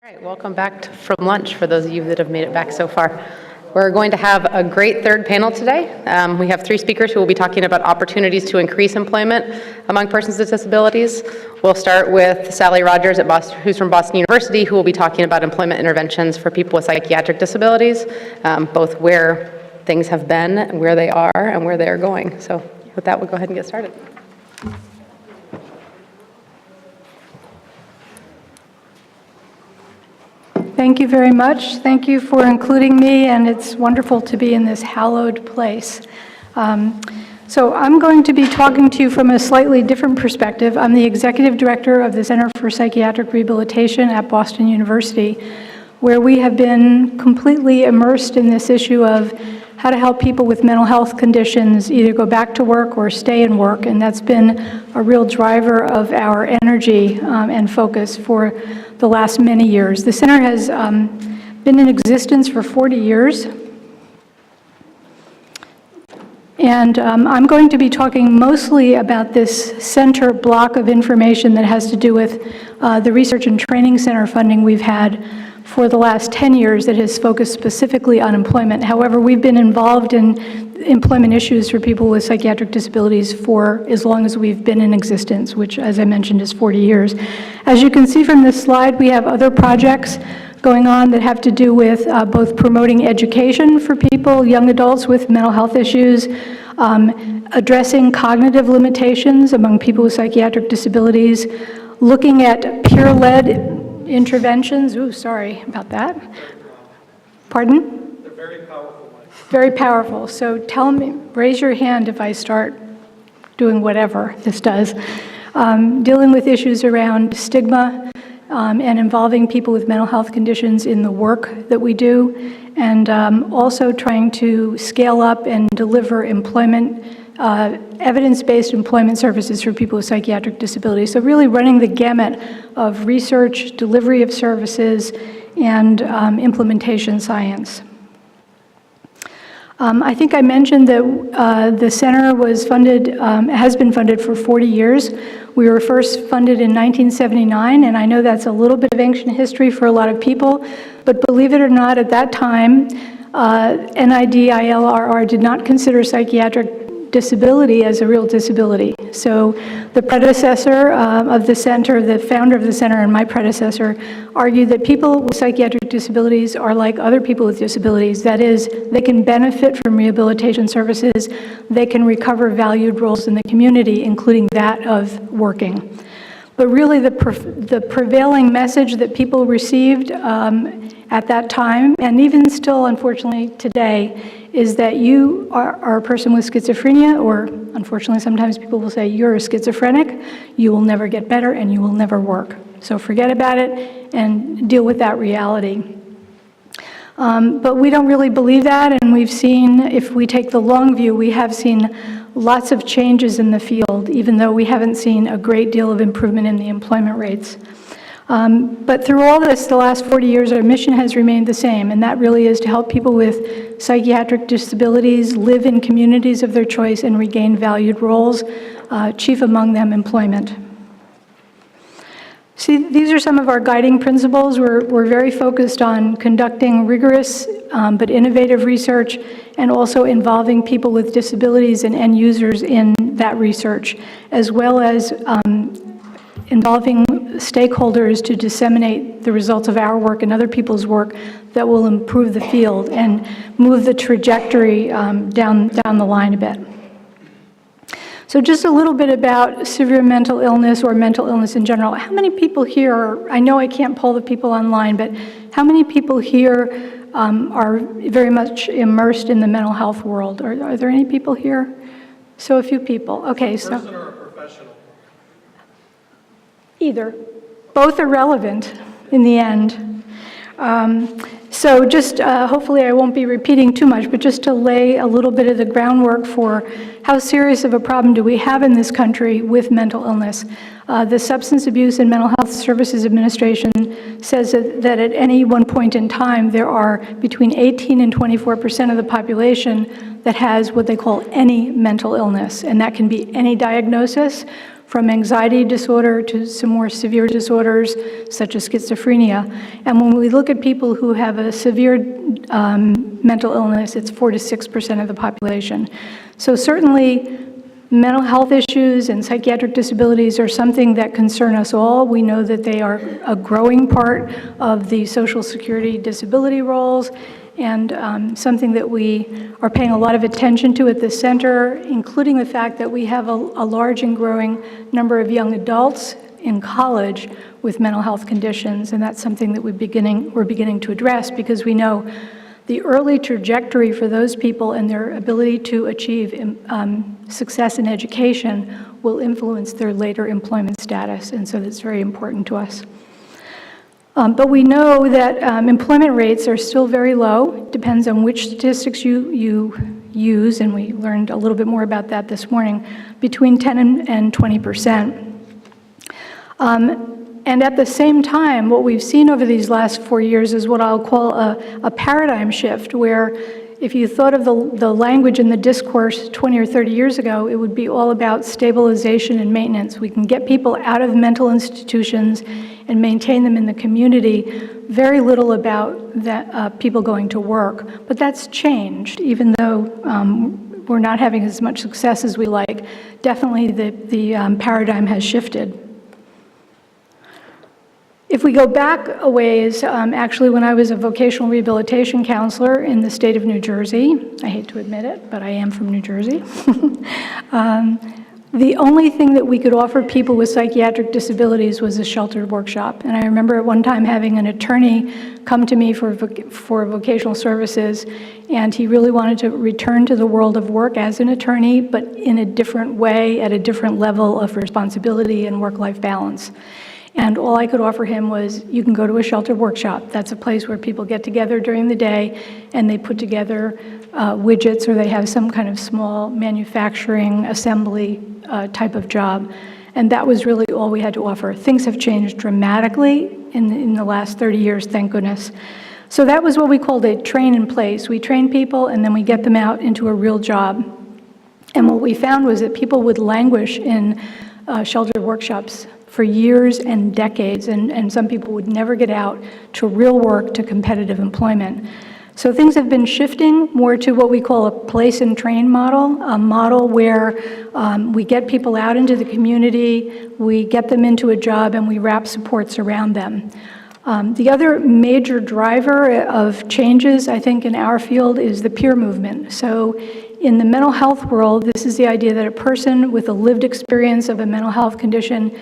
All right, welcome back from lunch for those of you that have made it back so far. We're going to have a great third panel today. We have three speakers who will be talking about opportunities to increase employment among persons with disabilities. We'll start with Sally Rogers who's from Boston University, who will be talking about employment interventions for people with psychiatric disabilities, both where things have been, where they are, and where they are going. So with that, we'll go ahead and get started. Thank you very much. Thank you for including me, and it's wonderful to be in this hallowed place. So I'm going to be talking to you from a slightly different perspective. I'm the executive director of the Center for Psychiatric Rehabilitation at Boston University, where we have been completely immersed in this issue of how to help people with mental health conditions either go back to work or stay in work, and that's been a real driver of our energy and focus for the last many years. The center has been in existence for 40 years, and I'm going to be talking mostly about this center block of information that has to do with the research and training center funding we've had for the last 10 years that has focused specifically on employment. However, we've been involved in employment issues for people with psychiatric disabilities for as long as we've been in existence, which, as I mentioned, is 40 years. As you can see from this slide, we have other projects going on that have to do with both promoting education for people, young adults with mental health issues, addressing cognitive limitations among people with psychiatric disabilities, looking at peer-led interventions. Ooh, sorry about that. Pardon? They're very powerful. Very powerful. So tell me, raise your hand if I start doing whatever this does. Dealing with issues around stigma and involving people with mental health conditions in the work that we do, and also trying to scale up and deliver employment evidence-based employment services for people with psychiatric disabilities. So really running the gamut of research, delivery of services, and implementation science. I think I mentioned that the center was funded, has been funded for 40 years. We were first funded in 1979, and I know that's a little bit of ancient history for a lot of people, but believe it or not, at that time, NIDILRR did not consider psychiatric disability as a real disability. So the predecessor of the center, the founder of the center and my predecessor, argued that people with psychiatric disabilities are like other people with disabilities. That is, they can benefit from rehabilitation services, they can recover valued roles in the community, including that of working. But really the prevailing message that people received at that time, and even still unfortunately today, is that you are a person with schizophrenia, or unfortunately sometimes people will say you're a schizophrenic, you will never get better and you will never work. So forget about it and deal with that reality. But we don't really believe that, and we've seen, if we take the long view, we have seen lots of changes in the field, even though we haven't seen a great deal of improvement in the employment rates. But through all this, the last 40 years, our mission has remained the same, and that really is to help people with psychiatric disabilities live in communities of their choice and regain valued roles, chief among them employment. See, these are some of our guiding principles. We're very focused on conducting rigorous but innovative research, and also involving people with disabilities and end users in that research, as well as involving stakeholders to disseminate the results of our work and other people's work that will improve the field and move the trajectory down the line a bit. So just a little bit about severe mental illness or mental illness in general. How many people here, I know I can't poll the people online, but how many people here are very much immersed in the mental health world? Are there any people here? So a few people. Okay, so. Person or a professional? Either. Both are relevant in the end. So just, hopefully I won't be repeating too much, but just to lay a little bit of the groundwork for how serious of a problem do we have in this country with mental illness. The Substance Abuse and Mental Health Services Administration says that at any one point in time, there are between 18 and 24% of the population that has what they call any mental illness, and that can be any diagnosis, from anxiety disorder to some more severe disorders such as schizophrenia. And when we look at people who have a severe mental illness, it's 4 to 6% of the population. So certainly mental health issues and psychiatric disabilities are something that concern us all. We know that they are a growing part of the Social Security disability rolls, and something that we are paying a lot of attention to at the center, including the fact that we have a large and growing number of young adults in college with mental health conditions, and that's something that we're beginning to address, because we know the early trajectory for those people and their ability to achieve success in education will influence their later employment status, and so that's very important to us. But we know that employment rates are still very low. It depends on which statistics you use, and we learned a little bit more about that this morning, between 10 and 20%. And at the same time, what we've seen over these last 4 years is what I'll call a paradigm shift, where if you thought of the language in the discourse 20 or 30 years ago, it would be all about stabilization and maintenance. We can get people out of mental institutions and maintain them in the community. Very little about that, people going to work. But that's changed, even though we're not having as much success as we like. Definitely the paradigm has shifted. If we go back a ways, actually when I was a vocational rehabilitation counselor in the state of New Jersey, I hate to admit it, but I am from New Jersey, the only thing that we could offer people with psychiatric disabilities was a sheltered workshop. And I remember at one time having an attorney come to me for vocational services, and he really wanted to return to the world of work as an attorney, but in a different way, at a different level of responsibility and work-life balance. And all I could offer him was, you can go to a sheltered workshop. That's a place where people get together during the day and they put together widgets, or they have some kind of small manufacturing assembly type of job. And that was really all we had to offer. Things have changed dramatically in the last 30 years, thank goodness. So that was what we called a train in place. We train people and then we get them out into a real job. And what we found was that people would languish in sheltered workshops for years and decades, and some people would never get out to real work, to competitive employment. So things have been shifting more to what we call a place and train model, a model where we get people out into the community, we get them into a job, and we wrap supports around them. The other major driver of changes, I think, in our field is the peer movement. So in the mental health world, this is the idea that a person with a lived experience of a mental health condition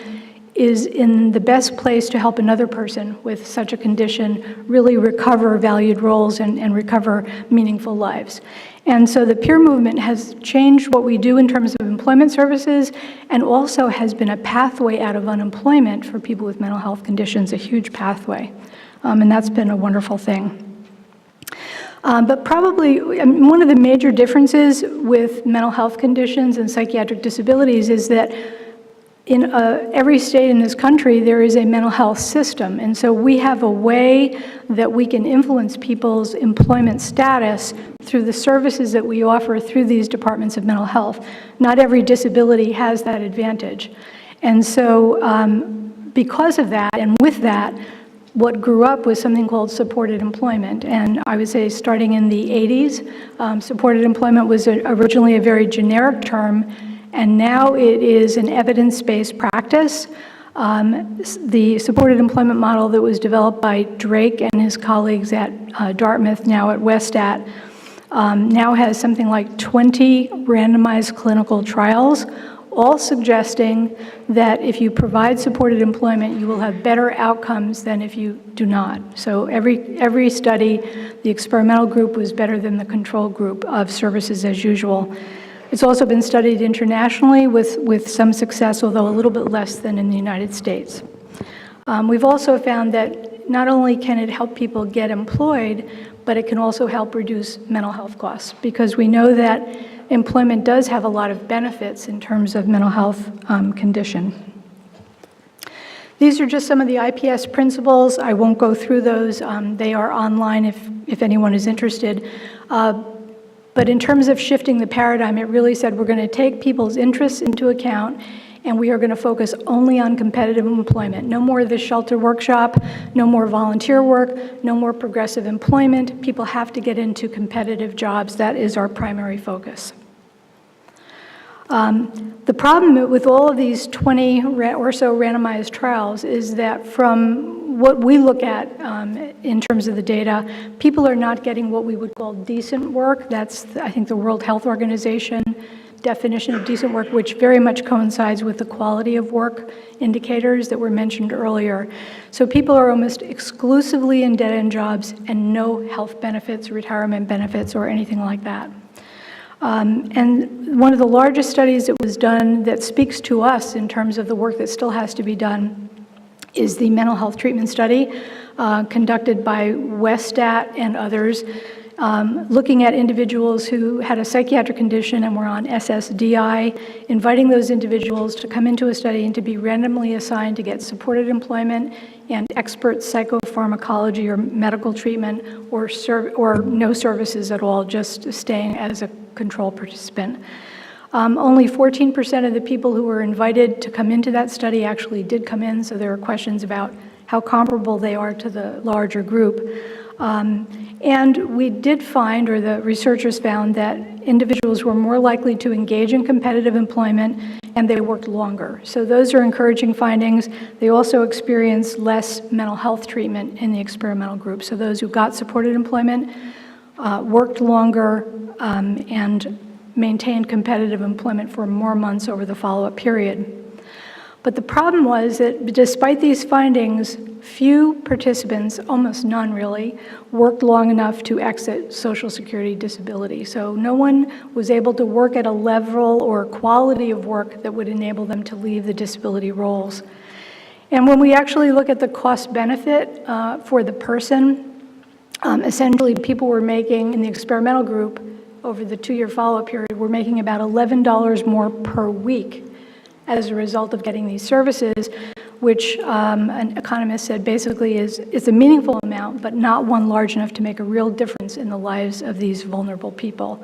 is in the best place to help another person with such a condition really recover valued roles and recover meaningful lives. And so the peer movement has changed what we do in terms of employment services, and also has been a pathway out of unemployment for people with mental health conditions, a huge pathway. And that's been a wonderful thing. But probably one of the major differences with mental health conditions and psychiatric disabilities is that in every state in this country, there is a mental health system. And so we have a way that we can influence people's employment status through the services that we offer through these departments of mental health. Not every disability has that advantage. And so because of that, and with that, what grew up was something called supported employment. And I would say starting in the 80s, supported employment was originally a very generic term, and now it is an evidence-based practice. The supported employment model that was developed by Drake and his colleagues at Dartmouth, now at Westat, now has something like 20 randomized clinical trials, all suggesting that if you provide supported employment, you will have better outcomes than if you do not. So every study, the experimental group was better than the control group of services as usual. It's also been studied internationally with some success, although a little bit less than in the United States. We've also found that not only can it help people get employed, but it can also help reduce mental health costs, because we know that employment does have a lot of benefits in terms of mental health condition. These are just some of the IPS principles. I won't go through those. They are online if anyone is interested. But in terms of shifting the paradigm, it really said we're going to take people's interests into account and we are going to focus only on competitive employment. No more of this shelter workshop, no more volunteer work, no more progressive employment. People have to get into competitive jobs. That is our primary focus. The problem with all of these 20 or so randomized trials is that from what we look at in terms of the data, people are not getting what we would call decent work. That's, I think, the World Health Organization definition of decent work, which very much coincides with the quality of work indicators that were mentioned earlier. So people are almost exclusively in dead-end jobs and no health benefits, retirement benefits, or anything like that. And one of the largest studies that was done that speaks to us in terms of the work that still has to be done is the mental health treatment study conducted by Ssdi and others, looking at individuals who had a psychiatric condition and were on Ssdi, inviting those individuals to come into a study and to be randomly assigned to get supported employment and expert psychopharmacology or medical treatment, or no services at all, just staying as a control participant. Only 14% of the people who were invited to come into that study actually did come in, so there were questions about how comparable they are to the larger group. And we did find, or the researchers found, that individuals were more likely to engage in competitive employment and they worked longer. So those are encouraging findings. They also experienced less mental health treatment in the experimental group. So those who got supported employment worked longer and maintained competitive employment for more months over the follow-up period. But the problem was that despite these findings, few participants, almost none really, worked long enough to exit Social Security disability. So no one was able to work at a level or quality of work that would enable them to leave the disability roles. And when we actually look at the cost benefit for the person, essentially people were making, in the experimental group, over the 2-year follow-up period, were making about $11 more per week as a result of getting these services, which an economist said basically is a meaningful amount, but not one large enough to make a real difference in the lives of these vulnerable people.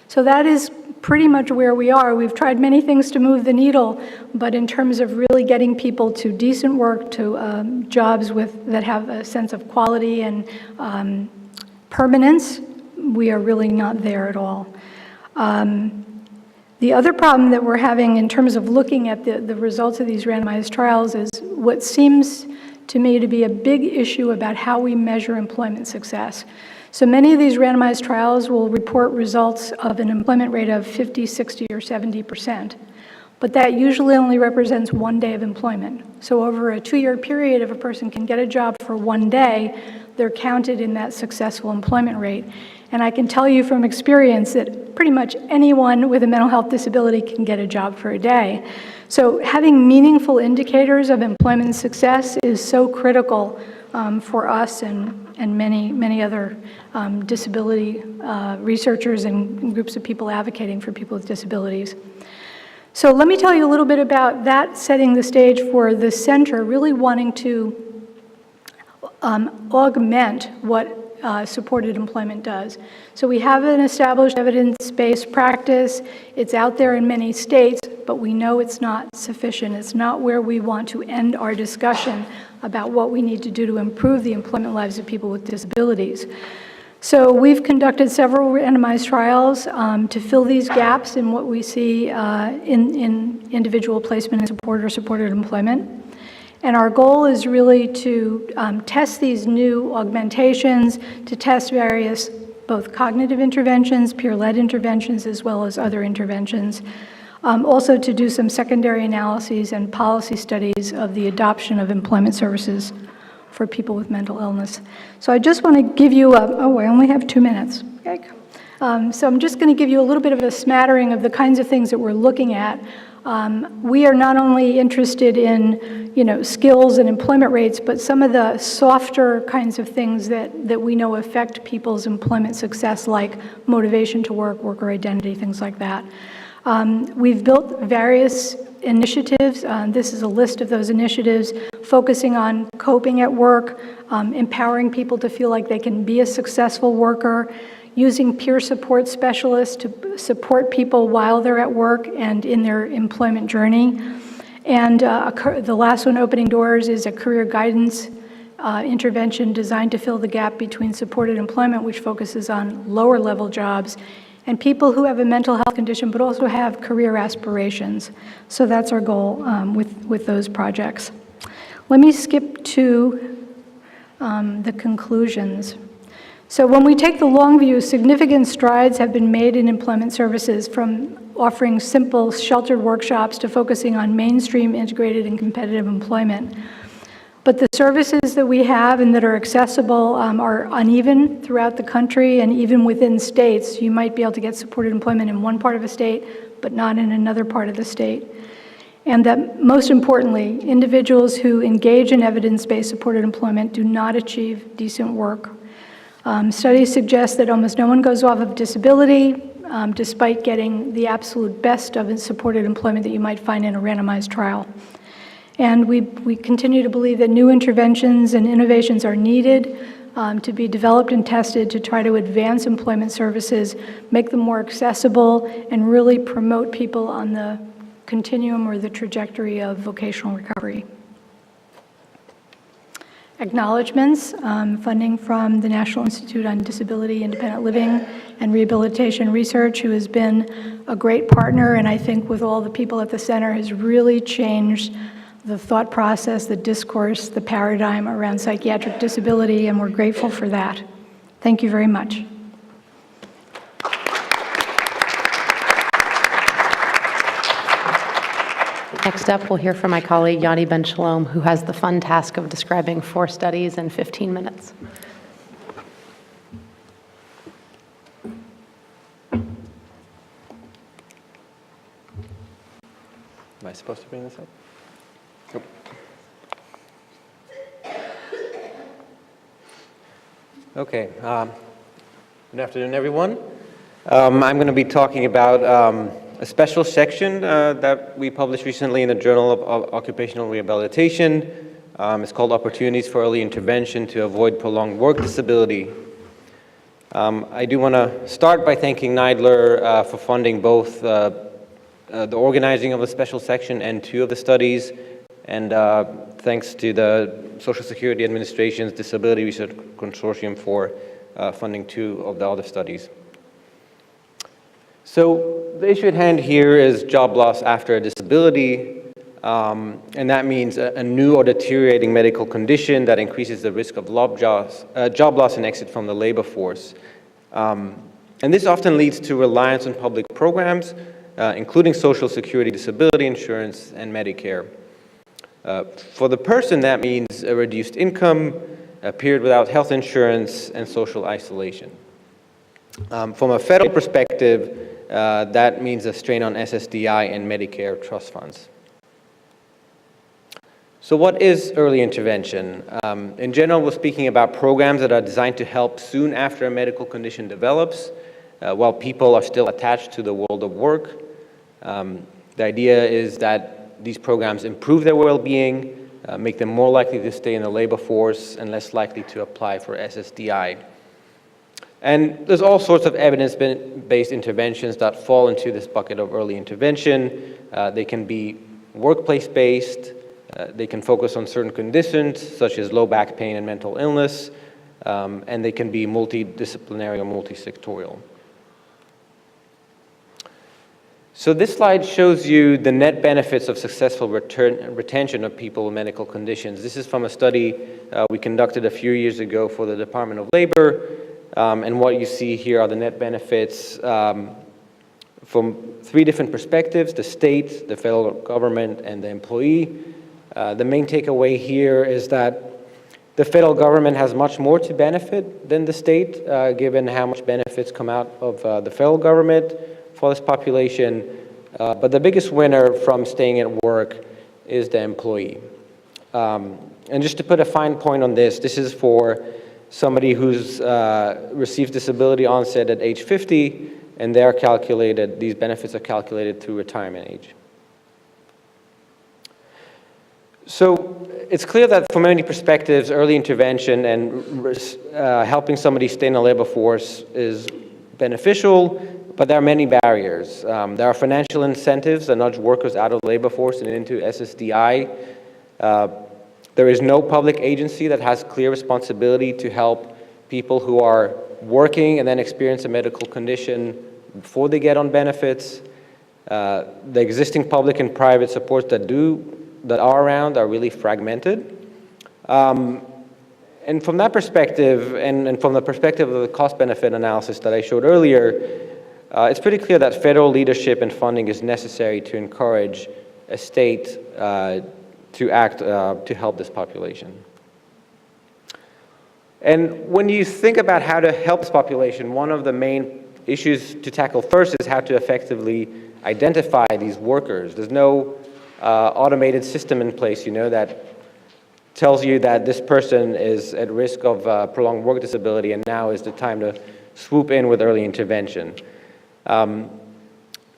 So that is pretty much where we are. We've tried many things to move the needle, but in terms of really getting people to decent work, to jobs that have a sense of quality and permanence, we are really not there at all. The other problem that we're having in terms of looking at the results of these randomized trials is what seems to me to be a big issue about how we measure employment success. So many of these randomized trials will report results of an employment rate of 50, 60, or 70%, but that usually only represents 1 day of employment. So over a 2-year period, if a person can get a job for 1 day, they're counted in that successful employment rate. And I can tell you from experience that pretty much anyone with a mental health disability can get a job for a day. So having meaningful indicators of employment success is so critical for us and many, many other disability researchers and groups of people advocating for people with disabilities. So let me tell you a little bit about that, setting the stage for the center really wanting to augment what supported employment does. So we have an established evidence-based practice. It's out there in many states, but we know it's not sufficient. It's not where we want to end our discussion about what we need to do to improve the employment lives of people with disabilities. So we've conducted several randomized trials to fill these gaps in what we see in individual placement and support or supported employment. And our goal is really to test these new augmentations, to test various both cognitive interventions, peer-led interventions, as well as other interventions. Also to do some secondary analyses and policy studies of the adoption of employment services for people with mental illness. So I just want to give you I only have 2 minutes. Okay. So I'm just going to give you a little bit of a smattering of the kinds of things that we're looking at. We are not only interested in, skills and employment rates, but some of the softer kinds of things that we know affect people's employment success, like motivation to work, worker identity, things like that. We've built various initiatives. This is a list of those initiatives focusing on coping at work, empowering people to feel like they can be a successful worker, using peer support specialists to support people while they're at work and in their employment journey, And the last one, Opening Doors, is a career guidance intervention designed to fill the gap between supported employment, which focuses on lower level jobs, and people who have a mental health condition but also have career aspirations. So that's our goal with those projects. Let me skip to the conclusions. So when we take the long view, significant strides have been made in employment services, from offering simple sheltered workshops to focusing on mainstream integrated and competitive employment. But the services that we have and that are accessible are uneven throughout the country and even within states. You might be able to get supported employment in one part of a state, but not in another part of the state. And that, most importantly, individuals who engage in evidence-based supported employment do not achieve decent work. Studies suggest that almost no one goes off of disability, despite getting the absolute best of supported employment that you might find in a randomized trial. And we continue to believe that new interventions and innovations are needed to be developed and tested to try to advance employment services, make them more accessible, and really promote people on the continuum or the trajectory of vocational recovery. Acknowledgements, funding from the National Institute on Disability, Independent Living, and Rehabilitation Research, who has been a great partner, and I think with all the people at the center has really changed the thought process, the discourse, the paradigm around psychiatric disability, and we're grateful for that. Thank you very much. Next up, we'll hear from my colleague, Yoni Ben-Shalom, who has the fun task of describing 4 studies in 15 minutes. Am I supposed to bring this up? Nope. Okay. Good afternoon, everyone. I'm going to be talking about a special section that we published recently in the Journal of Occupational Rehabilitation. It's called Opportunities for Early Intervention to Avoid Prolonged Work Disability. I do want to start by thanking NIDLR for funding both the organizing of the special section and 2 of the studies, and thanks to the Social Security Administration's Disability Research Consortium for funding 2 of the other studies. So the issue at hand here is job loss after a disability, and that means a new or deteriorating medical condition that increases the risk of job loss and exit from the labor force. And this often leads to reliance on public programs, including Social Security, disability insurance, and Medicare. For the person, that means a reduced income, a period without health insurance, and social isolation. From a federal perspective, that means a strain on Ssdi and Medicare trust funds. So what is early intervention? In general, we're speaking about programs that are designed to help soon after a medical condition develops, while people are still attached to the world of work. The idea is that these programs improve their well-being, make them more likely to stay in the labor force and less likely to apply for Ssdi. And there's all sorts of evidence-based interventions that fall into this bucket of early intervention. They can be workplace-based. They can focus on certain conditions, such as low back pain and mental illness, and they can be multidisciplinary or multisectorial. So this slide shows you the net benefits of successful retention of people with medical conditions. This is from a study we conducted a few years ago for the Department of Labor. And what you see here are the net benefits from 3 different perspectives: the state, the federal government, and the employee. The main takeaway here is that the federal government has much more to benefit than the state, given how much benefits come out of the federal government for this population. But the biggest winner from staying at work is the employee. And just to put a fine point on this, this is for somebody who's received disability onset at age 50, and they're calculated, these benefits are calculated through retirement age. So it's clear that from many perspectives, early intervention and helping somebody stay in the labor force is beneficial, But there are many barriers. There are financial incentives that nudge workers out of the labor force and into Ssdi. There is no public agency that has clear responsibility to help people who are working and then experience a medical condition before they get on benefits. The existing public and private supports that are around are really fragmented. And from that perspective, and from the perspective of the cost-benefit analysis that I showed earlier, it's pretty clear that federal leadership and funding is necessary to encourage a state to act to help this population. And when you think about how to help this population, one of the main issues to tackle first is how to effectively identify these workers. There's no automated system in place, that tells you that this person is at risk of prolonged work disability and now is the time to swoop in with early intervention.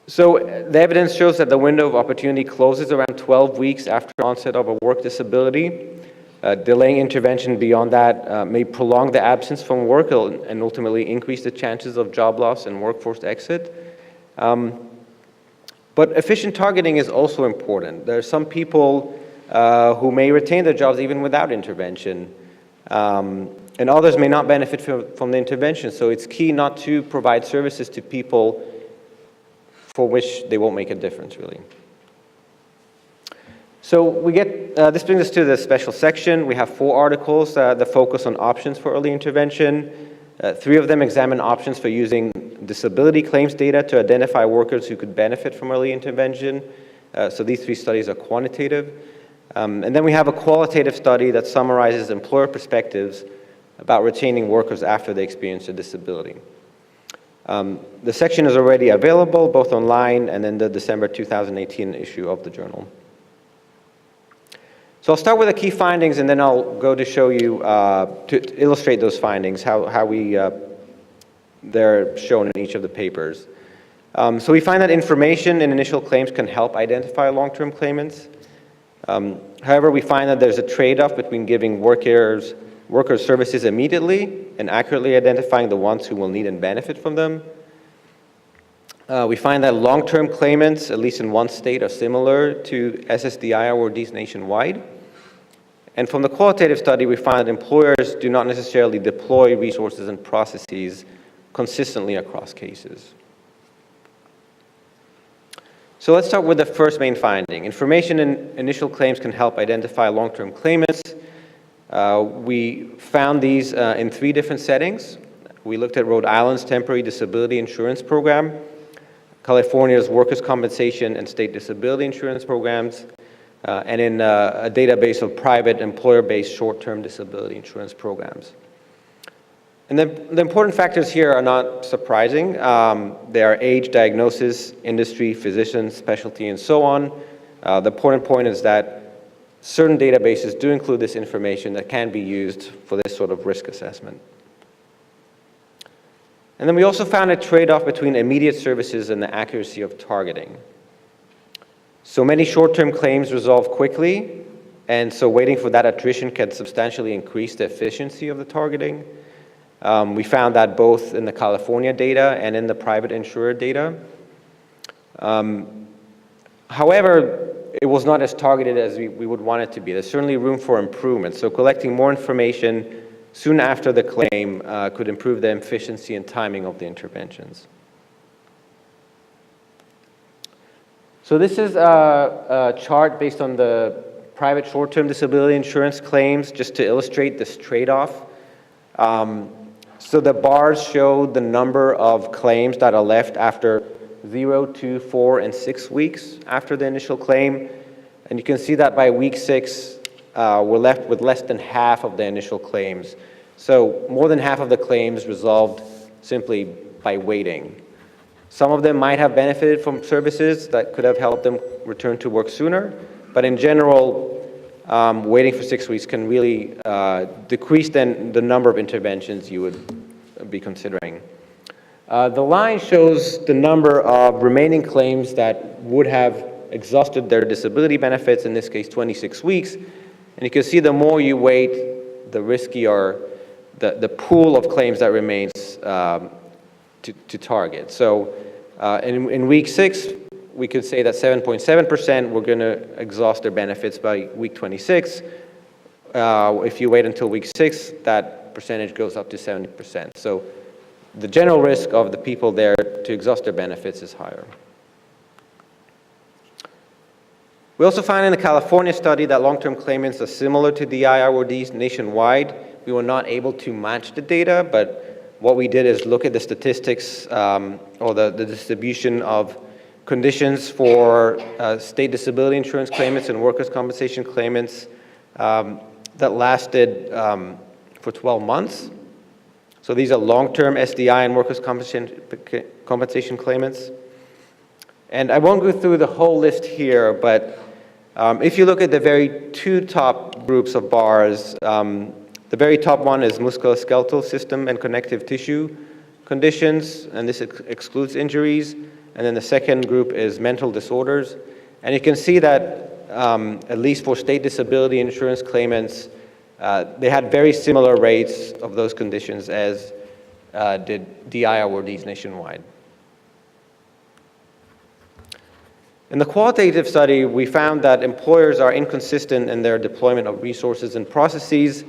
So the evidence shows that the window of opportunity closes around 12 weeks after onset of a work disability. Delaying intervention beyond that may prolong the absence from work and ultimately increase the chances of job loss and workforce exit. But efficient targeting is also important. There are some people who may retain their jobs even without intervention, and others may not benefit from the intervention. So it's key not to provide services to people for which they won't make a difference, really. So this brings us to the special section. We have 4 articles that focus on options for early intervention. 3 of them examine options for using disability claims data to identify workers who could benefit from early intervention. So these 3 studies are quantitative. And then we have a qualitative study that summarizes employer perspectives about retaining workers after they experience a disability. The section is already available both online and in the December 2018 issue of the journal. So I'll start with the key findings, and then I'll go to show you, to illustrate those findings, how they're shown in each of the papers. So we find that information in initial claims can help identify long-term claimants. However, we find that there's a trade-off between giving workers services immediately and accurately identifying the ones who will need and benefit from them. We find that long-term claimants, at least in one state, are similar to Ssdi awardees nationwide. And from the qualitative study, we find that employers do not necessarily deploy resources and processes consistently across cases. So let's start with the first main finding. Information in initial claims can help identify long-term claimants. We found these in 3 different settings. We looked at Rhode Island's temporary disability insurance program, California's workers' compensation and state disability insurance programs, and in a database of private employer-based short-term disability insurance programs. And the important factors here are not surprising. They are age, diagnosis, industry, physician, specialty, and so on. The important point is that certain databases do include this information that can be used for this sort of risk assessment. And then we also found a trade-off between immediate services and the accuracy of targeting. So many short-term claims resolve quickly, and so waiting for that attrition can substantially increase the efficiency of the targeting. We found that both in the California data and in the private insurer data. However, it was not as targeted as we would want it to be. There's certainly room for improvement. So collecting more information soon after the claim could improve the efficiency and timing of the interventions. So this is a chart based on the private short-term disability insurance claims, just to illustrate this trade-off. So the bars show the number of claims that are left after 0, 2, 4, and 6 weeks after the initial claim. And you can see that by week 6, we're left with less than half of the initial claims. So more than half of the claims resolved simply by waiting. Some of them might have benefited from services that could have helped them return to work sooner, but in general, waiting for 6 weeks can really decrease then the number of interventions you would be considering. The line shows the number of remaining claims that would have exhausted their disability benefits, in this case 26 weeks, and you can see the more you wait, the riskier the pool of claims that remains to target. So In week 6, we could say that 7.7% were going to exhaust their benefits by week 26. If you wait until week 6, that percentage goes up to 70%. So the general risk of the people there to exhaust their benefits is higher. We also found in the California study that long-term claimants are similar to DI awardis nationwide. We were not able to match the data, but what we did is look at the statistics or the distribution of conditions for state disability insurance claimants and workers' compensation claimants that lasted for 12 months. So these are long-term Ssdi and workers' compensation claimants. And I won't go through the whole list here, but if you look at the very 2 top groups of bars, the very top one is musculoskeletal system and connective tissue conditions, and this excludes injuries. And then the second group is mental disorders. And you can see that at least for state disability insurance claimants, they had very similar rates of those conditions as did DI awardees nationwide. In the qualitative study, we found that employers are inconsistent in their deployment of resources and processes.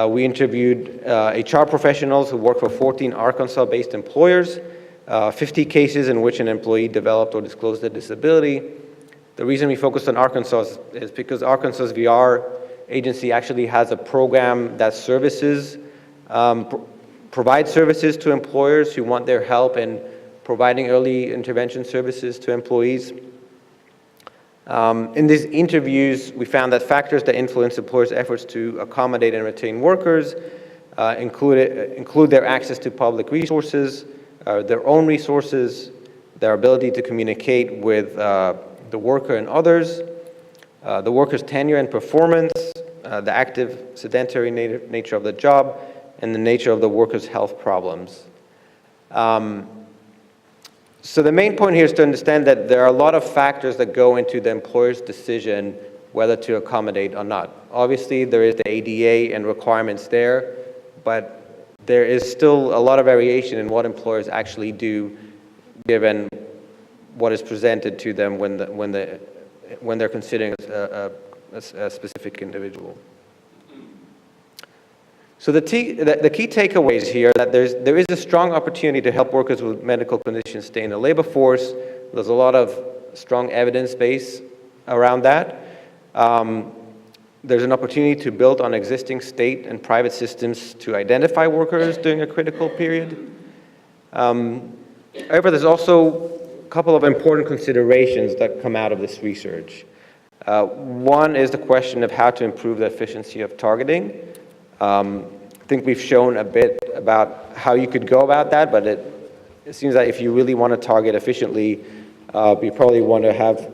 We interviewed HR professionals who work for 14 Arkansas-based employers, 50 cases in which an employee developed or disclosed a disability. The reason we focused on Arkansas is because Arkansas's VR agency actually has a program that provides services to employers who want their help in providing early intervention services to employees. In these interviews, we found that factors that influence employers' efforts to accommodate and retain workers include their access to public resources, their own resources, their ability to communicate with the worker and others, the worker's tenure and performance, the active sedentary nature of the job, and the nature of the worker's health problems. So the main point here is to understand that there are a lot of factors that go into the employer's decision whether to accommodate or not. Obviously, there is the ADA and requirements there, but there is still a lot of variation in what employers actually do given what is presented to them when they're considering a specific individual. So the key takeaways here are that there is a strong opportunity to help workers with medical conditions stay in the labor force. There's a lot of strong evidence base around that. There's an opportunity to build on existing state and private systems to identify workers during a critical period. However, there's also a couple of important considerations that come out of this research. One is the question of how to improve the efficiency of targeting. I think we've shown a bit about how you could go about that, but it seems that if you really want to target efficiently, you probably want to have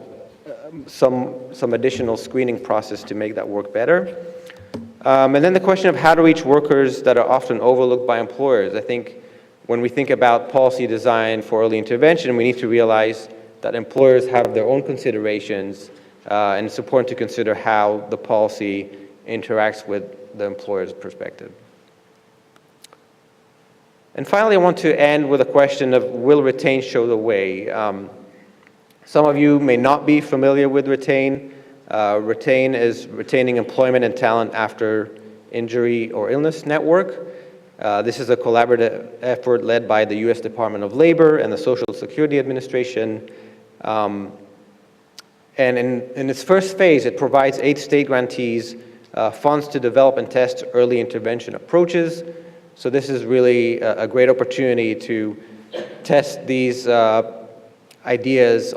some additional screening process to make that work better. And then the question of how to reach workers that are often overlooked by employers. I think when we think about policy design for early intervention, we need to realize that employers have their own considerations, and it's important to consider how the policy interacts with the employer's perspective. And finally, I want to end with a question of, will retain show the way? Some of you may not be familiar with retain. Retain is Retaining Employment and Talent After Injury or Illness Network. This is a collaborative effort led by the U.S. Department of Labor and the Social Security Administration. And in its first phase, it provides 8 state grantees funds to develop and test early intervention approaches. So this is really a great opportunity to test these ideas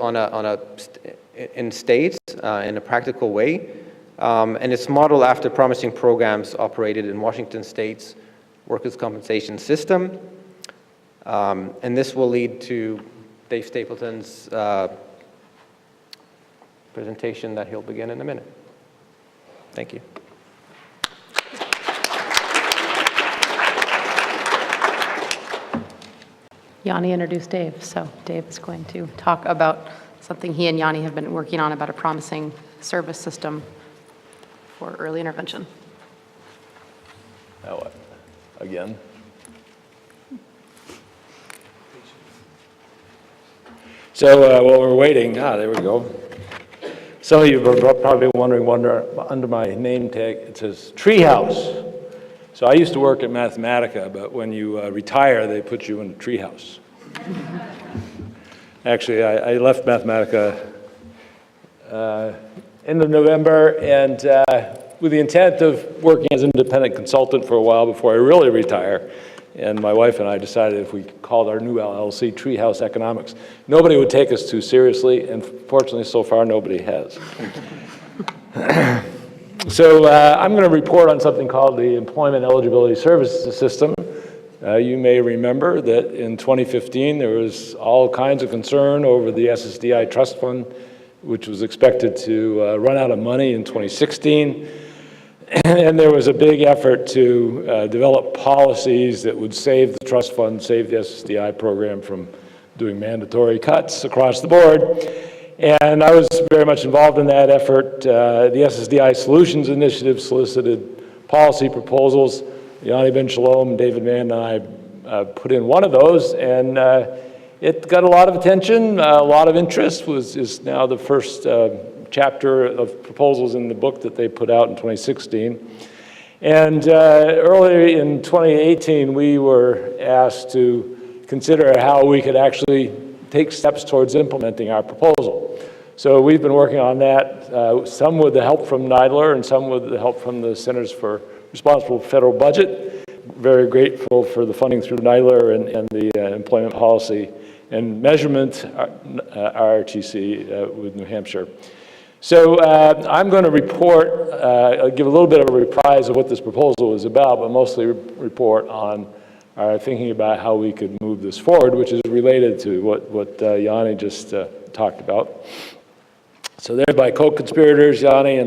in states in a practical way. And it's modeled after promising programs operated in Washington State's workers' compensation system. And this will lead to Dave Stapleton's presentation that he'll begin in a minute. Thank you. Yoni introduced Dave, so Dave is going to talk about something he and Yoni have been working on about a promising service system for early intervention. Now what? Again? So while we're waiting, there we go. Some of you are probably wondering under my name tag, it says Treehouse. So I used to work at Mathematica, but when you retire, they put you in a treehouse. Actually, I left Mathematica end of November, and with the intent of working as an independent consultant for a while before I really retire. And my wife and I decided if we called our new LLC Treehouse Economics, nobody would take us too seriously, and fortunately, so far, nobody has. So I'm going to report on something called the Employment Eligibility Services System. You may remember that in 2015, there was all kinds of concern over the Ssdi trust fund, which was expected to run out of money in 2016. And there was a big effort to develop policies that would save the trust fund, save the Ssdi program from doing mandatory cuts across the board. And I was very much involved in that effort. The Ssdi Solutions Initiative solicited policy proposals. Yoni Ben-Shalom, David Mann, and I put in one of those, and it got a lot of attention, a lot of interest. Is now the first chapter of proposals in the book that they put out in 2016. And earlier in 2018, we were asked to consider how we could actually take steps towards implementing our proposal. So we've been working on that, some with the help from NIDLR and some with the help from the Centers for Responsible Federal Budget. Very grateful for the funding through NIDLR and the Employment Policy and Measurement, RRTC, with New Hampshire. So I'm going to report, I'll give a little bit of a reprise of what this proposal is about, but mostly report on our thinking about how we could move this forward, which is related to what Yanni just talked about. So there's my co-conspirators, Yanni,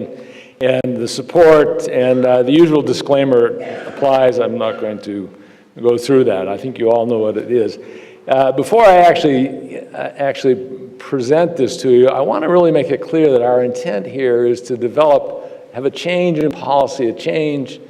and the support, and the usual disclaimer applies. I'm not going to go through that. I think you all know what it is. Before I actually present this to you, I want to really make it clear that our intent here is to have a change in policy, a change,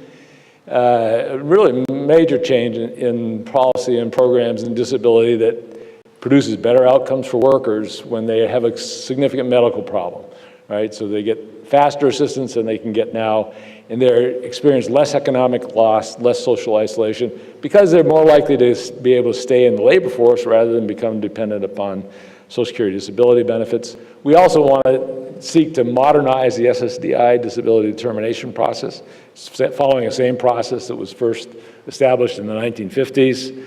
really major change in policy and programs in disability that produces better outcomes for workers when they have a significant medical problem, right? So they get faster assistance than they can get now, and they experience less economic loss, less social isolation, because they're more likely to be able to stay in the labor force rather than become dependent upon Social Security disability benefits. We also want to seek to modernize the Ssdi disability determination process, following the same process that was first established in the 1950s.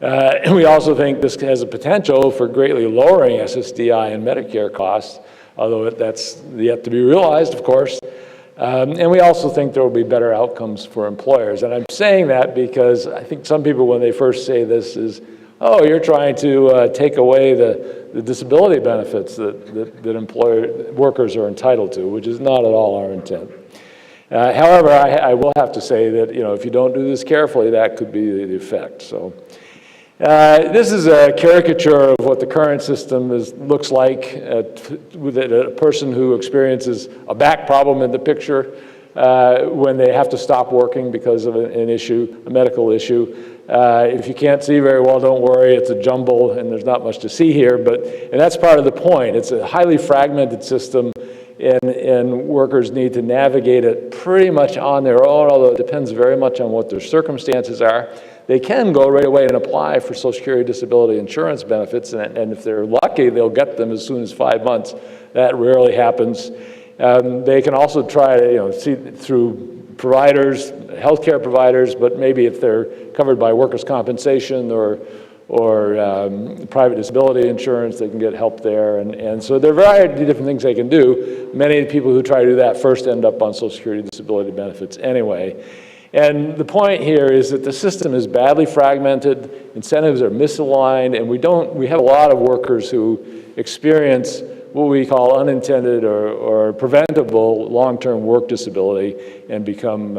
And we also think this has a potential for greatly lowering Ssdi and Medicare costs, although that's yet to be realized, of course. And we also think there will be better outcomes for employers. And I'm saying that because I think some people, when they first say this, is, oh, you're trying to take away the disability benefits that workers are entitled to, which is not at all our intent. However, I will have to say that, if you don't do this carefully, that could be the effect. So this is a caricature of what the current system looks like with a person who experiences a back problem in the picture when they have to stop working because of an issue, a medical issue. If you can't see very well, don't worry, it's a jumble and there's not much to see here, and that's part of the point. It's a highly fragmented system, and workers need to navigate it pretty much on their own, although it depends very much on what their circumstances are. They can go right away and apply for Social Security disability insurance benefits, and if they're lucky, they'll get them as soon as 5 months. That rarely happens. They can also try to, see through providers, healthcare providers, but maybe if they're covered by workers' compensation or private disability insurance, they can get help there. And so there are a variety of different things they can do. Many of the people who try to do that first end up on Social Security disability benefits anyway. And the point here is that the system is badly fragmented, incentives are misaligned, and we have a lot of workers who experience what we call unintended or preventable long-term work disability and become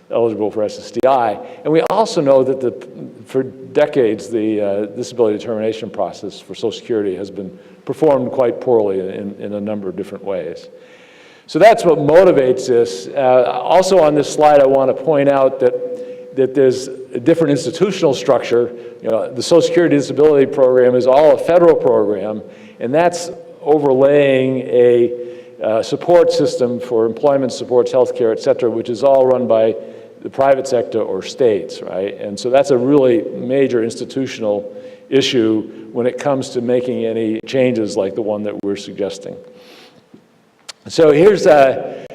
eligible for Ssdi. And we also know that for decades, the disability determination process for Social Security has been performed quite poorly in a number of different ways. So that's what motivates this. Also on this slide, I want to point out that that there's a different institutional structure. You know, the Social Security Disability Program is all a federal program, and that's overlaying a support system for employment supports, healthcare, et cetera, which is all run by the private sector or states, right? And so that's a really major institutional issue when it comes to making any changes like the one that we're suggesting. So here's our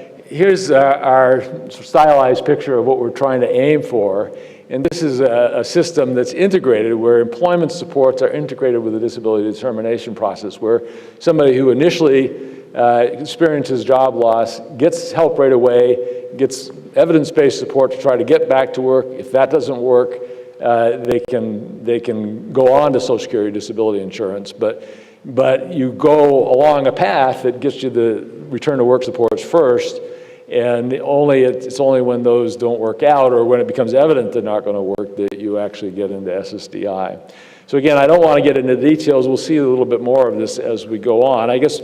stylized picture of what we're trying to aim for. And this is a system that's integrated, where employment supports are integrated with the disability determination process, where somebody who initially experiences job loss gets help right away, gets evidence-based support to try to get back to work. If that doesn't work, they can go on to Social Security disability insurance. But you go along a path that gets you the return to work supports first, and it's only when those don't work out or when it becomes evident they're not going to work that you actually get into Ssdi. So again, I don't want to get into the details. We'll see a little bit more of this as we go on. I guess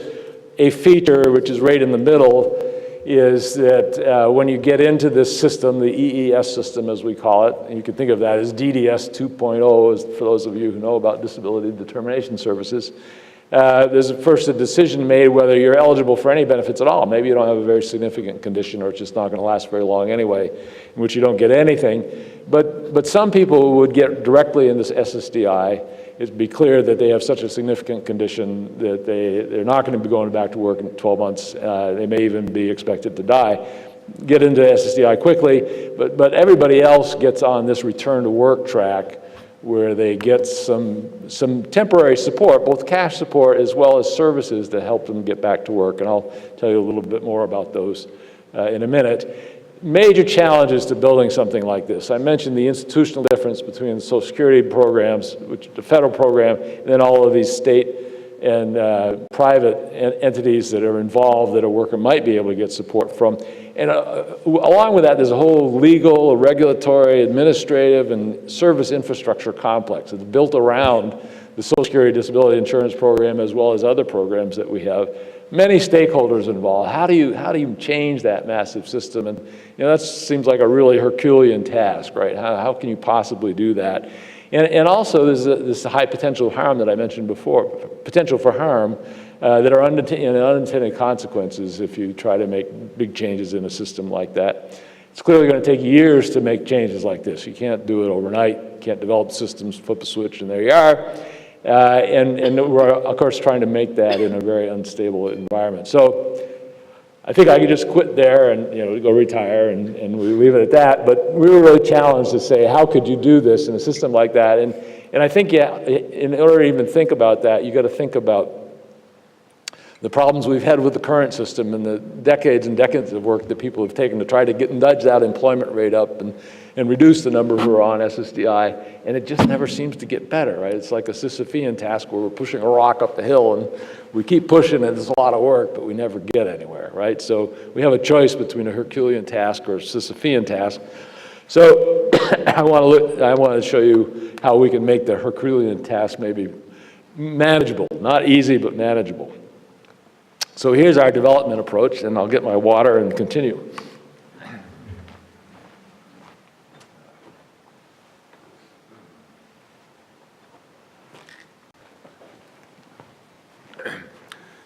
a feature, which is right in the middle, is that when you get into this system, the EES system as we call it, and you can think of that as DDS 2.0, as for those of you who know about disability determination services, there's first a decision made whether you're eligible for any benefits at all. Maybe you don't have a very significant condition, or it's just not going to last very long anyway, in which you don't get anything. But some people would get directly into Ssdi. It'd be clear that they have such a significant condition that they're not going to be going back to work in 12 months. They may even be expected to die. Get into Ssdi quickly, but everybody else gets on this return to work track, where they get some temporary support, both cash support as well as services to help them get back to work. And I'll tell you a little bit more about those in a minute. Major challenges to building something like this. I mentioned the institutional difference between the Social Security programs, which is the federal program, and then all of these state and private entities that are involved that a worker might be able to get support from. And along with that, there's a whole legal, regulatory, administrative, and service infrastructure complex that's built around the Social Security Disability Insurance Program as well as other programs that we have. Many stakeholders involved. How do you change that massive system? And that seems like a really Herculean task, right? How can you possibly do that? And also there's this high potential of harm that I mentioned before, potential for harm that are unintended consequences if you try to make big changes in a system like that. It's clearly going to take years to make changes like this. You can't do it overnight. You can't develop systems, flip a switch, and there you are. And we're, of course, trying to make that in a very unstable environment. So I think I could just quit there and go retire and we leave it at that. But we were really challenged to say, how could you do this in a system like that? And I think, in order to even think about that, you got to think about the problems we've had with the current system and the decades and decades of work that people have taken to try to nudge that employment rate up and reduce the number who are on Ssdi, and it just never seems to get better, right? It's like a Sisyphean task where we're pushing a rock up the hill, and we keep pushing, and it's a lot of work, but we never get anywhere, right? So we have a choice between a Herculean task or a Sisyphean task. So I want to show you how we can make the Herculean task maybe manageable, not easy, but manageable. So here's our development approach, and I'll get my water and continue.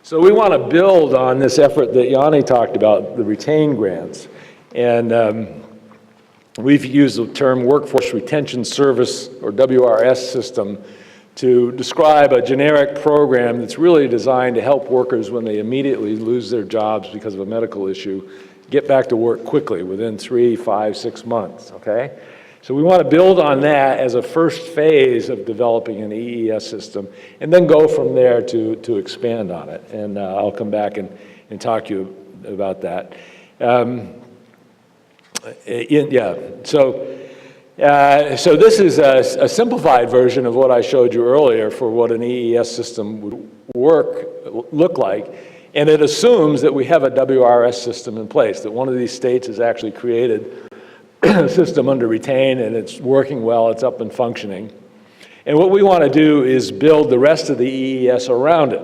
So we want to build on this effort that Yoni talked about, the retained grants. And we've used the term Workforce Retention Service, or WRS system, to describe a generic program that's really designed to help workers when they immediately lose their jobs because of a medical issue, get back to work quickly within 3, 5, 6 months, okay? So we want to build on that as a first phase of developing an EES system, and then go from there to expand on it. And I'll come back and talk to you about that. So this is a simplified version of what I showed you earlier for what an EES system would look like. And it assumes that we have a WRS system in place, that one of these states has actually created a system under retain, and it's working well, it's up and functioning. And what we want to do is build the rest of the EES around it.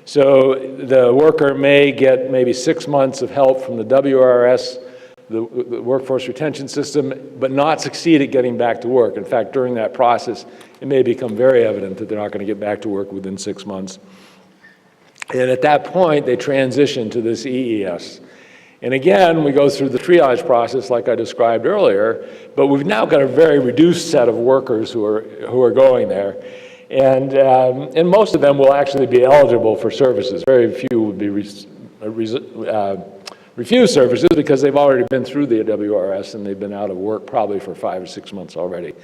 So the worker may get maybe 6 months of help from the WRS the workforce retention system, but not succeed at getting back to work. In fact, during that process, it may become very evident that they're not going to get back to work within 6 months. And at that point, they transition to this EES. And again, we go through the triage process like I described earlier, but we've now got a very reduced set of workers who are going there. And most of them will actually be eligible for services. Very few would be refuse services because they've already been through the WRS and they've been out of work probably for 5 or 6 months already.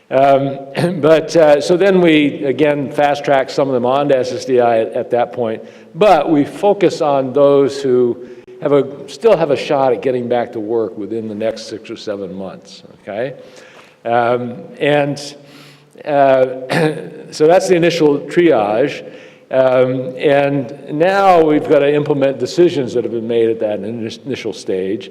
So then we, again, fast track some of them onto SSDI at that point, but we focus on those who still have a shot at getting back to work within the next 6 or 7 months, okay? So that's the initial triage. And now we've got to implement decisions that have been made at that initial stage.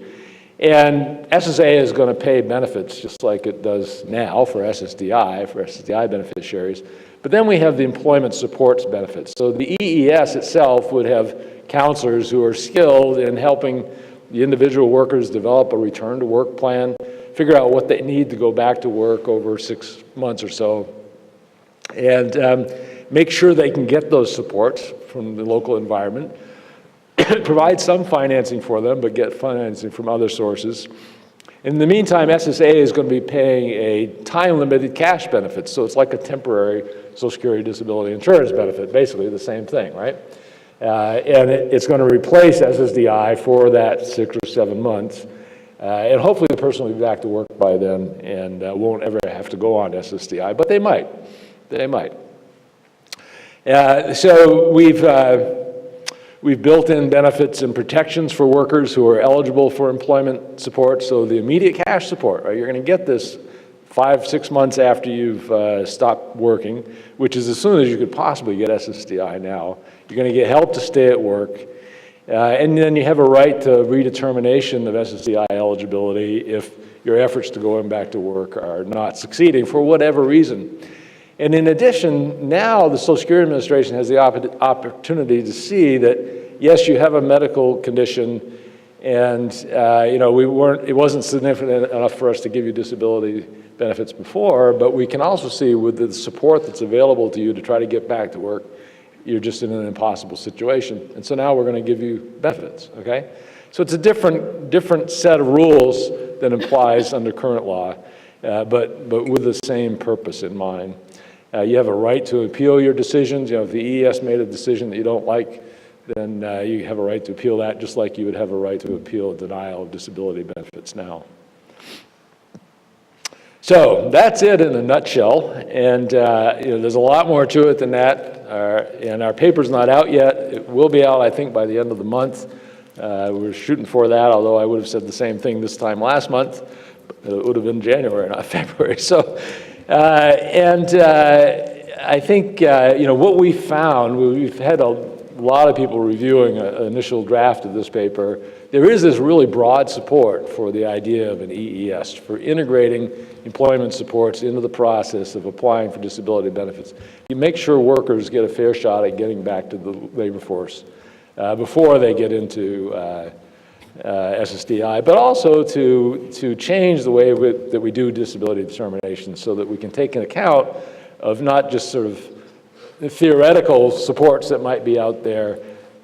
And SSA is going to pay benefits just like it does now for SSDI beneficiaries. But then we have the employment supports benefits. So the EES itself would have counselors who are skilled in helping the individual workers develop a return to work plan, figure out what they need to go back to work over 6 months or so, and make sure they can get those supports from the local environment, provide some financing for them, but get financing from other sources. In the meantime, SSA is going to be paying a time-limited cash benefit, so it's like a temporary Social Security disability insurance benefit, basically the same thing, right? And it's going to replace SSDI for that 6 or 7 months. And hopefully the person will be back to work by then and won't ever have to go on SSDI, but they might. They might. So we've built in benefits and protections for workers who are eligible for employment support. So the immediate cash support, right? You're going to get this 5, 6 months after you've stopped working, which is as soon as you could possibly get SSDI now. You're going to get help to stay at work. And then you have a right to redetermination of SSDI eligibility if your efforts to going back to work are not succeeding for whatever reason. And in addition, now the Social Security Administration has the opportunity to see that, yes, you have a medical condition and it wasn't significant enough for us to give you disability benefits before, but we can also see with the support that's available to you to try to get back to work, you're just in an impossible situation. And so now we're going to give you benefits, okay? So it's a different set of rules than applies under current law, but with the same purpose in mind. You have a right to appeal your decisions. If the EES made a decision that you don't like, then you have a right to appeal that, just like you would have a right to appeal a denial of disability benefits now. So that's it in a nutshell, and there's a lot more to it than that, and our paper's not out yet. It will be out, I think, by the end of the month. We're shooting for that, although I would have said the same thing this time last month. It would have been January, not February. So, I think, what we found, we've had a lot of people reviewing an initial draft of this paper. There is this really broad support for the idea of an EES, for integrating employment supports into the process of applying for disability benefits. You make sure workers get a fair shot at getting back to the labor force before they get into SSDI, but also to change the way that we do disability determination so that we can take into account of not just sort of the theoretical supports that might be out there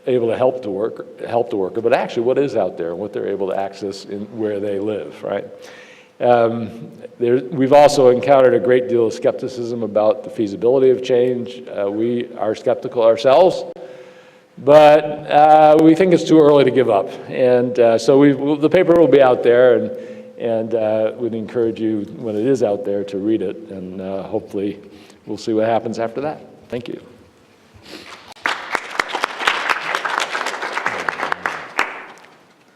able to help the worker, but actually what is out there and what they're able to access in where they live, right? We've also encountered a great deal of skepticism about the feasibility of change. We are skeptical ourselves, but we think it's too early to give up. And so the paper will be out there, and we'd encourage you, when it is out there, to read it, and hopefully we'll see what happens after that. Thank you.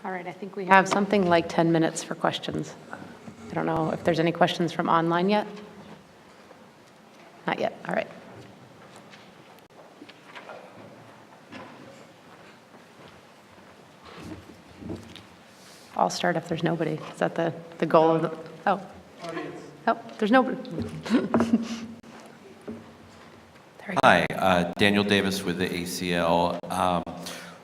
All right, I think we have something like 10 minutes for questions. I don't know if there's any questions from online yet. Not yet, all right. I'll start if there's nobody. Is that the goal of the, oh. Oh, there's nobody. Hi, Daniel Davis with the ACL.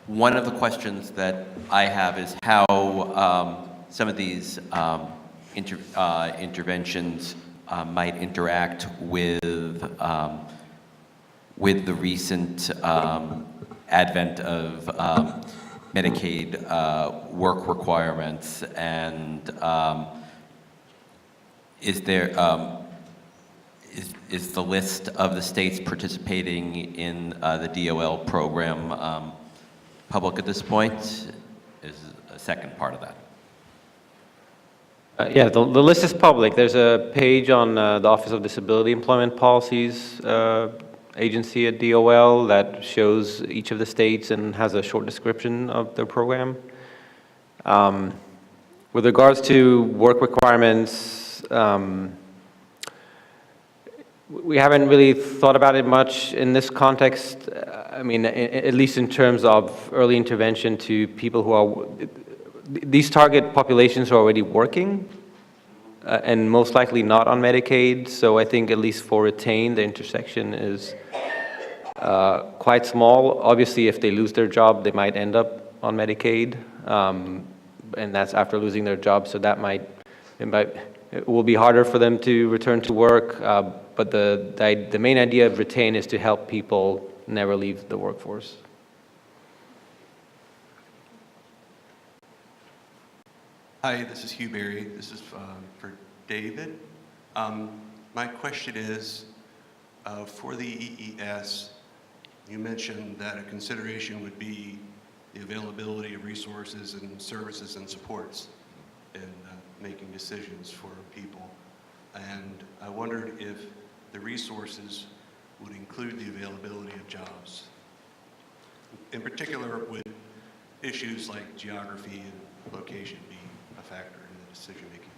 One of the questions that I have is how some of these interventions might interact with the recent advent of Medicaid work requirements, and is the list of the states participating in the DOL program public at this point? Is a second part of that. Yeah, the list is public. There's a page on the Office of Disability Employment Policies agency at DOL that shows each of the states and has a short description of their program. With regards to work requirements, we haven't really thought about it much in this context. I mean, at least in terms of early intervention to people who are, these target populations are already working and most likely not on Medicaid. So I think at least for retain, the intersection is quite small. Obviously, if they lose their job, they might end up on Medicaid. And that's after losing their job. So that it will be harder for them to return to work. But the main idea of retain is to help people never leave the workforce. Hi, this is Hugh Berry. This is for David. My question is, for the EES, you mentioned that a consideration would be the availability of resources and services and supports in making decisions for people. And I wondered if the resources would include the availability of jobs. In particular, would issues like geography and location be a factor in the decision making?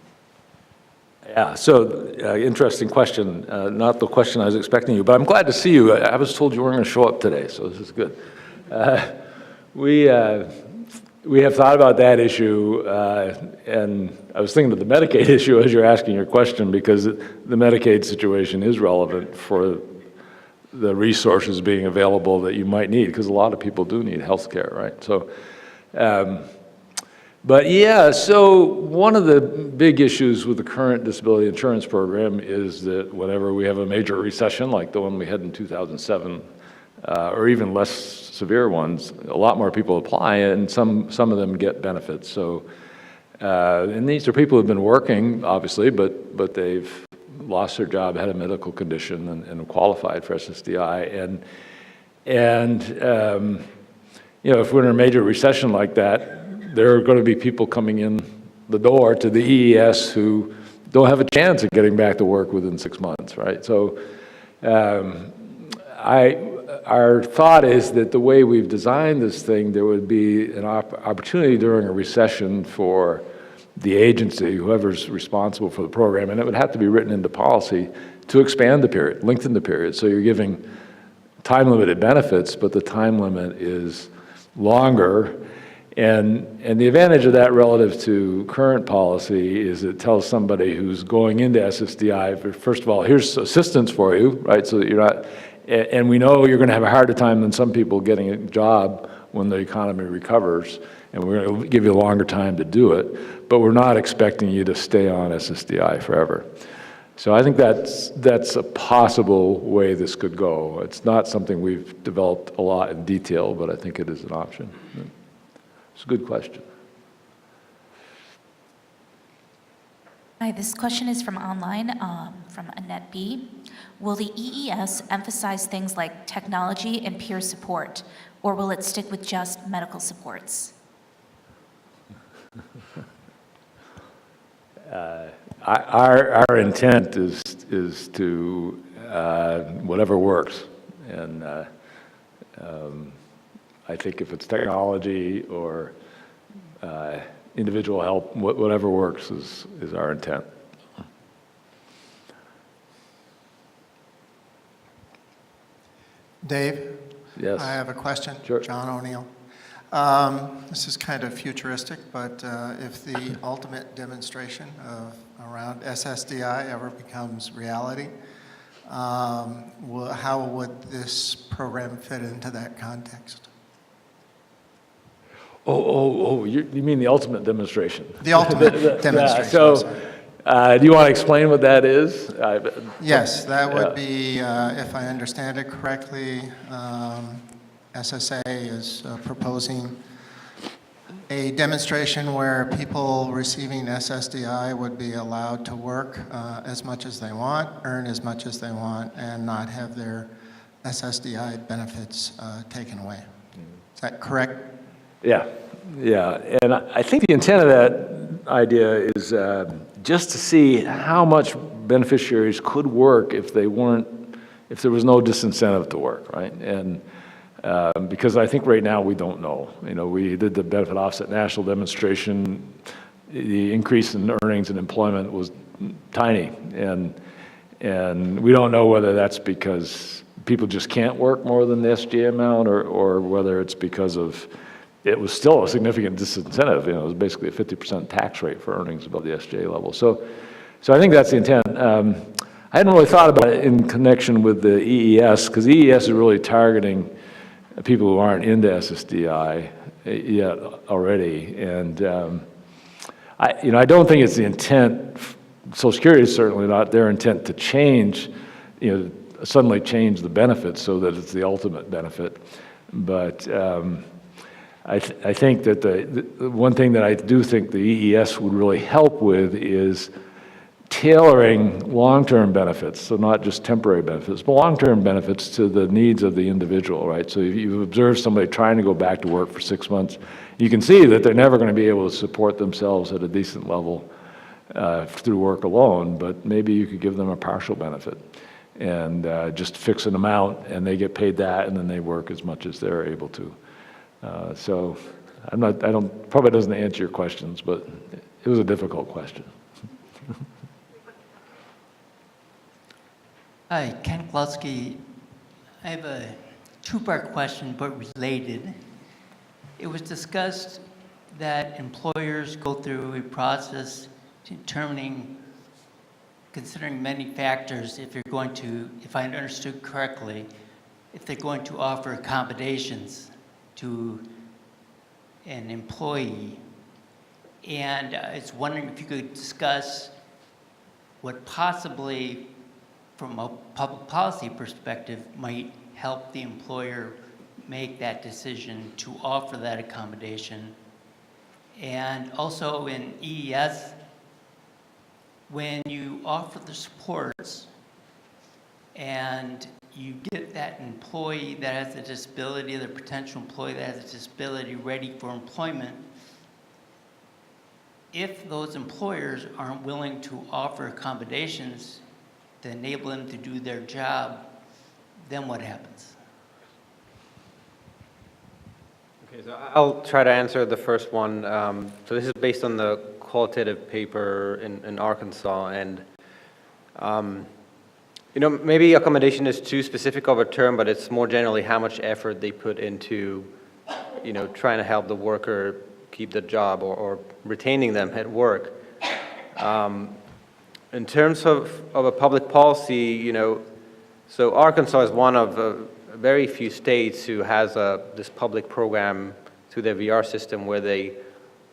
Yeah, so interesting question. Not the question I was expecting you, but I'm glad to see you. I was told you weren't going to show up today, so this is good. We have thought about that issue, and I was thinking of the Medicaid issue as you're asking your question, because the Medicaid situation is relevant for the resources being available that you might need, because a lot of people do need health care, right? So, but yeah, so one of the big issues with the current disability insurance program is that whenever we have a major recession, like the one we had in 2007, or even less severe ones, a lot more people apply, and some of them get benefits. So, and these are people who've been working, obviously, but they've lost their job, had a medical condition, and qualified for Ssdi. And you know, if we're in a major recession like that, there are going to be people coming in the door to the EES who don't have a chance of getting back to work within 6 months, right? So, our thought is that the way we've designed this thing, there would be an opportunity during a recession for the agency, whoever's responsible for the program, and it would have to be written into policy to expand the period, lengthen the period. So you're giving time-limited benefits, but the time limit is longer. And the advantage of that relative to current policy is it tells somebody who's going into Ssdi, first of all, here's assistance for you, right? So that you're not, and we know you're going to have a harder time than some people getting a job when the economy recovers, and we're going to give you a longer time to do it, but we're not expecting you to stay on Ssdi forever. So I think that's a possible way this could go. It's not something we've developed a lot in detail, but I think it is an option. It's a good question. Hi, this question is from online, from Annette B. Will the EES emphasize things like technology and peer support, or will it stick with just medical supports? Our intent is to whatever works, and I think if it's technology or individual help, whatever works is our intent. Dave? Yes. I have a question. Sure. John O'Neill. This is kind of futuristic, but if the ultimate demonstration around Ssdi ever becomes reality, how would this program fit into that context? You mean the ultimate demonstration? The ultimate demonstration. So, I'm sorry. do you want to explain what that is? Yes, that would be, if I understand it correctly, SSA is proposing a demonstration where people receiving SSDI would be allowed to work as much as they want, earn as much as they want, and not have their SSDI benefits taken away. Is that correct? Yeah, and I think the intent of that idea is just to see how much beneficiaries could work if there was no disincentive to work, right? And because I think right now we don't know. You know, we did the benefit offset national demonstration. The increase in earnings and employment was tiny, and we don't know whether that's because people just can't work more than the SGA amount, or whether it's because of it was still a significant disincentive. You know, it was basically a 50% tax rate for earnings above the SGA level. So I think that's the intent. I hadn't really thought about it in connection with the EES, because the EES is really targeting people who aren't into SSDI yet already, and I don't think it's the intent. Social Security is certainly not their intent to change, suddenly change the benefits so that it's the ultimate benefit. But I think that the one thing that I do think the EES would really help with is tailoring long-term benefits, so not just temporary benefits, but long-term benefits to the needs of the individual, right? So if you observe somebody trying to go back to work for 6 months, you can see that they're never going to be able to support themselves at a decent level through work alone, but maybe you could give them a partial benefit and just fix an amount, and they get paid that, and then they work as much as they're able to. So probably doesn't answer your questions, but it was a difficult question. Hi, Ken Klosky. I have a two-part question, but related. It was discussed that employers go through a process considering many factors, if I understood correctly, if they're going to offer accommodations to an employee. And I was wondering if you could discuss what possibly, from a public policy perspective, might help the employer make that decision to offer that accommodation. And also in EES, when you offer the supports and you get that employee that has a disability, the potential employee that has a disability ready for employment, if those employers aren't willing to offer accommodations to enable them to do their job, then what happens? Okay, so I'll try to answer the first one. So this is based on the qualitative paper in Arkansas, and maybe accommodation is too specific of a term, but it's more generally how much effort they put into, trying to help the worker keep the job or retaining them at work. In terms of a public policy, so Arkansas is one of very few states who has this public program through their VR system where they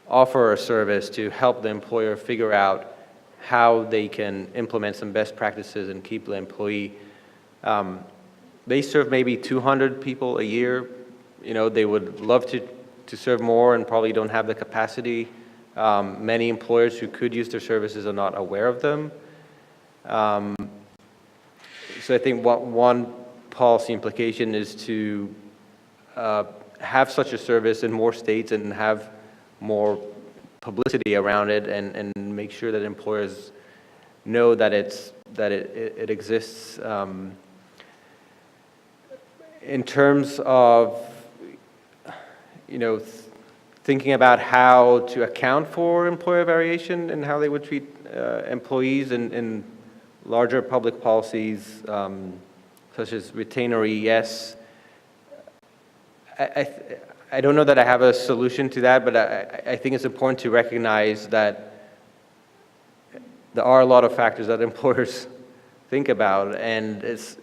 offer a service to help the employer figure out how they can implement some best practices and keep the employee. They serve maybe 200 people a year. They would love to serve more and probably don't have the capacity. Many employers who could use their services are not aware of them. So I think one policy implication is to have such a service in more states and have more publicity around it, and make sure that employers know that it exists. In terms of thinking about how to account for employer variation and how they would treat employees in larger public policies, such as retainer EES. I don't know that I have a solution to that, but I think it's important to recognize that there are a lot of factors that employers think about, and it's,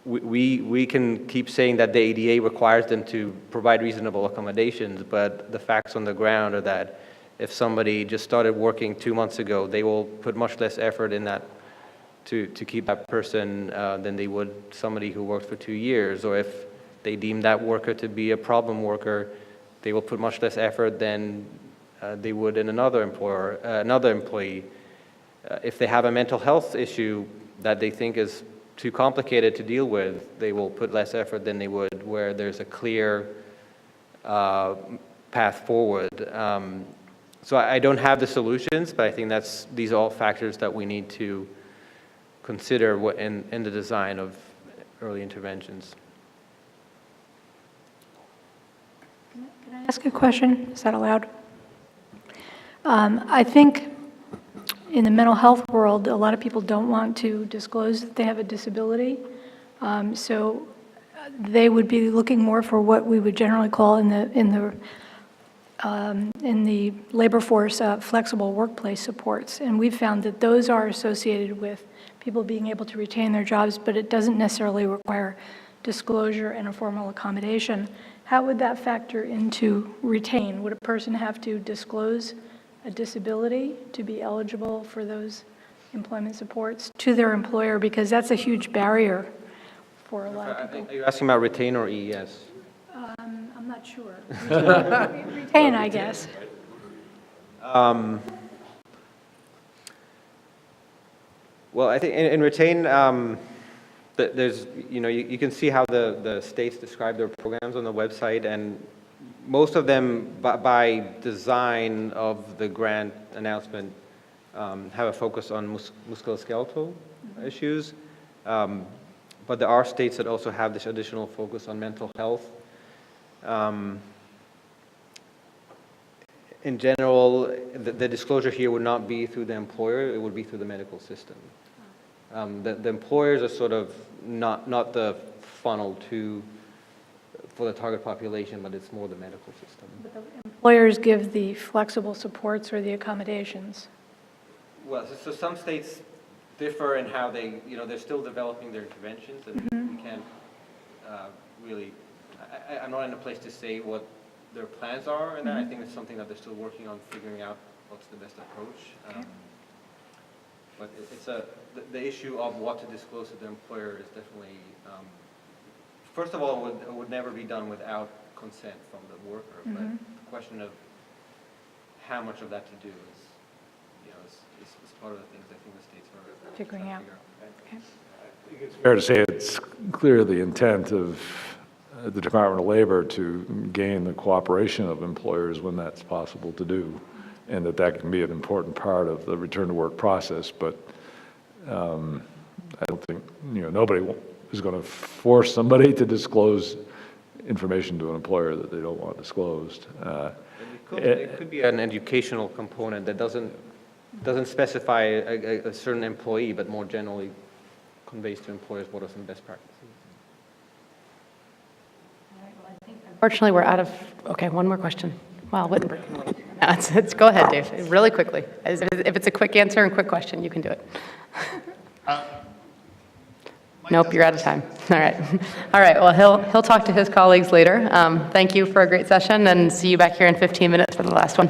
we can keep saying that the ADA requires them to provide reasonable accommodations, but the facts on the ground are that if somebody just started working 2 months ago, they will put much less effort in that to keep that person than they would somebody who worked for 2 years. Or if they deem that worker to be a problem worker, they will put much less effort than they would in another employee. If they have a mental health issue that they think is too complicated to deal with, they will put less effort than they would where there's a clear path forward. So I don't have the solutions, but I think these are all factors that we need to consider in the design of early interventions. Can I ask a question? Is that allowed? I think in the mental health world, a lot of people don't want to disclose that they have a disability. So they would be looking more for what we would generally call in the labor force flexible workplace supports. And we've found that those are associated with people being able to retain their jobs, but it doesn't necessarily require disclosure and a formal accommodation. How would that factor into retain? Would a person have to disclose a disability to be eligible for those employment supports to their employer? Because that's a huge barrier for a lot of people. Are you asking about retain or EES? I'm not sure. Retain, I guess. Well, I think in retain, there's, you can see how the states describe their programs on the website, and most of them, by design of the grant announcement, have a focus on musculoskeletal issues. But there are states that also have this additional focus on mental health. In general, the disclosure here would not be through the employer, it would be through the medical system. The employers are sort of not the funnel for the target population, but it's more the medical system. But the employers give the flexible supports or the accommodations. Well, so some states differ in how they're still developing their interventions, and we can't really, I'm not in a place to say what their plans are, and I think it's something that they're still working on figuring out what's the best approach. Okay. But it's the issue of what to disclose to the employer is definitely, first of all, it would never be done without consent from the worker, but the question of how much of that to do is part of the things I think the states are Figuring trying out. to figure out. Okay. I think it's fair to say it's clear the intent of the Department of Labor to gain the cooperation of employers when that's possible to do, and that can be an important part of the return to work process. But I don't think, nobody is going to force somebody to disclose information to an employer that they don't want disclosed. It could be an educational component that doesn't specify a certain employee, but more generally conveys to employers what are some best practices. Unfortunately, we're out of, okay, one more question. Wow, Wittenberg. No, go ahead, Dave, really quickly. If it's a quick answer and quick question, you can do it. Nope, you're out of time. All right. All right, well, he'll talk to his colleagues later. Thank you for a great session, and see you back here in 15 minutes for the last one.